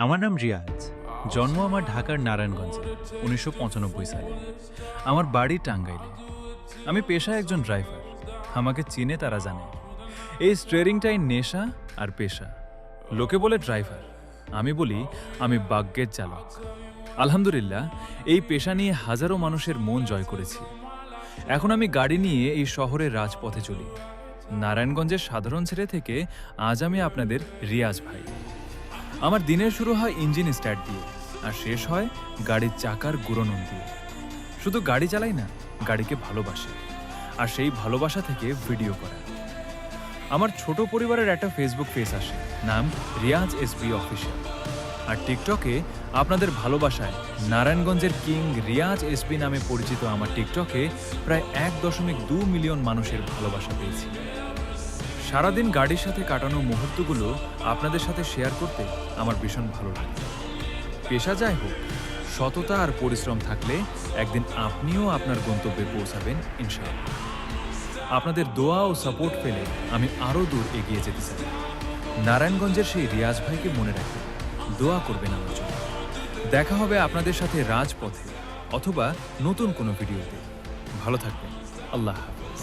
আমার নাম রিয়াজ। জন্ম আমার ঢাকার নারায়ণগঞ্জে ১৯৯৫ সালে। আমার বাড়ি টাঙ্গাইলে। আমি পেশায় একজন ড্রাইভার। আমাকে চিনে তারা জানে। এই স্টিয়ারিংটাই নেশা আর পেশা। লোকে বলে ড্রাইভার, আমি বলি আমি ভাগ্যের চালক। আলহামদুলিল্লাহ, এই পেশা নিয়ে হাজারো মানুষের মন জয় করেছি। এখন আমি গাড়ি নিয়ে এই শহরের রাজপথে চলি। নারায়ণগঞ্জের সাধারণ ছেলে থেকে আজ আমি আপনাদের রিয়াজ ভাই। আমার দিনের শুরু হয় ইঞ্জিন স্টার্ট দিয়ে, আর শেষ হয় গাড়ির চাকার গুঁড়োনন দিয়ে। শুধু গাড়ি চালাই না, গাড়িকে ভালোবাসি, আর সেই ভালোবাসা থেকে ভিডিও করা। আমার ছোট পরিবারের একটা ফেসবুক পেজ আসে, নাম রিয়াজ এসবি অফিসিয়াল। আর টিকটকে আপনাদের ভালোবাসায় নারায়ণগঞ্জের কিং রিয়াজ এসবি নামে পরিচিত আমার টিকটকে প্রায় ১.২ মিলিয়ন মানুষের ভালোবাসা পেয়েছি। সারাদিন গাড়ির সাথে কাটানো মুহূর্তগুলো আপনাদের সাথে শেয়ার করতে আমার ভীষণ ভালো লাগে। পেশা যাই হোক, সততা আর পরিশ্রম থাকলে একদিন আপনিও আপনার গন্তব্যে পৌঁছাবেন ইনশাআল্লাহ। আপনাদের দোয়া ও সাপোর্ট পেলে আমি আরও দূর এগিয়ে যেতে চাই। নারায়ণগঞ্জের সেই রিয়াজ ভাইকে মনে রাখবেন, দোয়া করবেন আমার জন্য। দেখা হবে আপনাদের সাথে রাজপথে অথবা নতুন কোনো ভিডিওতে। ভালো থাকবেন। আল্লাহ হাফেজ।